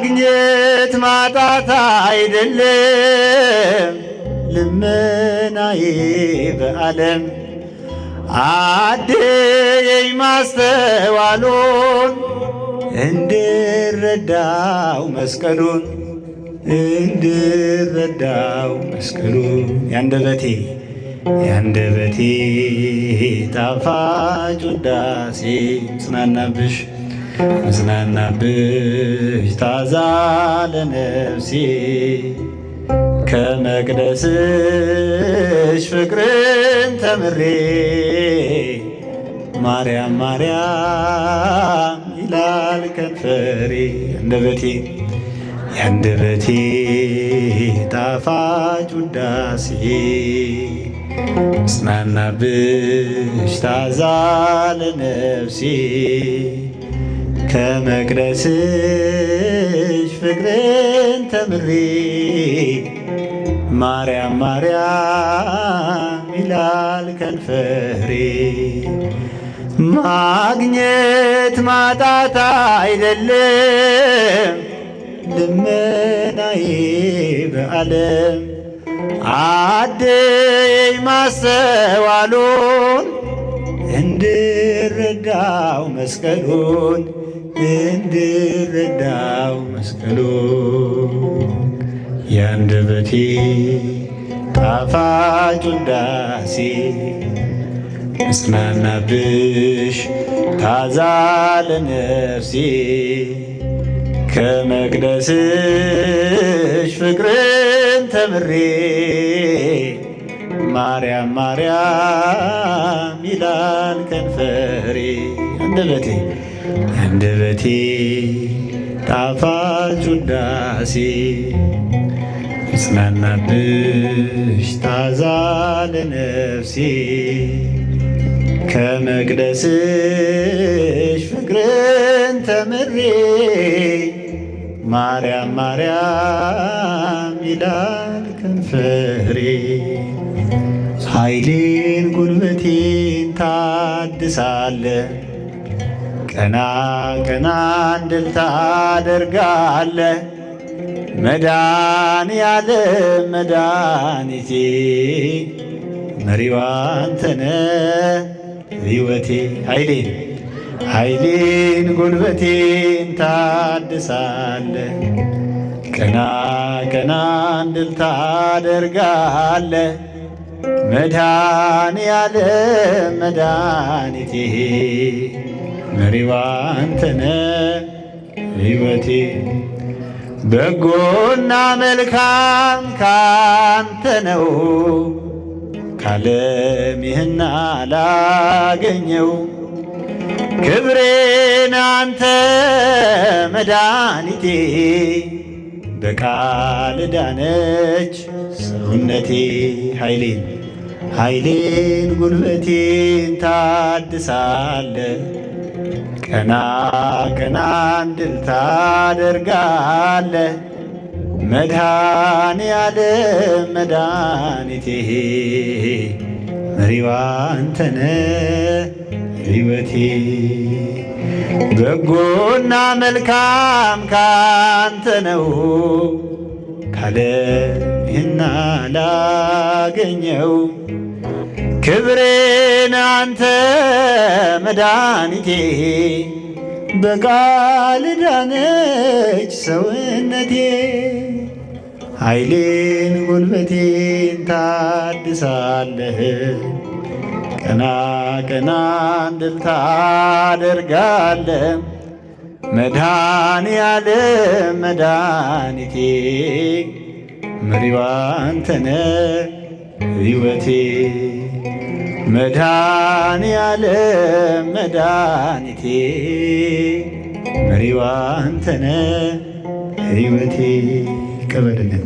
ማግኘት ማጣት አይደለም ልመናዬ በዓለም አድየኝ ማስተዋሉን እንድረዳው መስቀሉን እንድረዳው መስቀሉን ያንደበቴ ጣፋጭ ውዳሴ መጽናናብሽ ታዛ ለነፍሴ ከመቅደስሽ ፍቅርን ተምሬ ማርያም ማርያም ይላል ከንፈሬ ያንደበቴ ጣፋጭ ውዳሴ መጽናናብሽ ታዛ ለነፍሴ ከመቅደስሽ ፍቅርን ተምሬ ማርያም ማርያም ይላል ከንፈሬ ማግኘት ማጣት አይደለም ልመናዬ በዓለም አድየኝ ማስተዋሉን እንድረዳው መስቀሉን ያንደበቴ ጣፋጭ ውዳሴ መጽናናብሽ ታዛ ለነፍሴ ከመቅደስሽ ፍቅርን ተምሬ ማርያም ማርያም ይላል ከንፈሬ ያንደበቴ ጣፋጭ ውዳሴ መጽናናብሽ ታዛ ለነፍሴ ከመቅደስሽ ፍቅርን ተምሬ ማርያም ማርያም ይላል ከንፈሬ ኃይሌን ጉልበቴን ታድሳለ ቀና ቀና እንድል ታደርጋለ መድኃኔዓለም መድኃኒቴ መሪዋ አንተነ ሕይወቴ ኃይሌን ጉልበቴን ታድሳለ ቀና ቀና እንድል ታደርጋለ መድኃኔዓለም መድኃኒቴ መሪዋ አንተነ ሕይወቴ በጎና መልካም ካንተ ነው ካለም ይህን አላገኘው ክብሬን አንተ መድኃኒቴ በቃል ዳነች ሰውነቴ ኃይሌን ጉልበቴን ታድሳለ ቀና ቀና እንድል ታደርጋለ መድኃኔዓለም መድኃኒቴ መሪዋ አንተነ ሕይወቴ በጎና መልካም ካንተ ነው ካለም ይህን አላገኘው ክብሬን አንተ መድኃኒቴ በቃል ዳነች ሰውነቴ ኃይሌን ጉልበቴን ታድሳለህ ቀና ቀና እንድል ታደርጋለህ መድኃኔዓለም መድኃኒቴ መሪዋ አንተነ ሕይወቴ መድኃኔዓለም መድኃኒቴ መሪዋ አንተነ ሕይወቴ ቀበልልን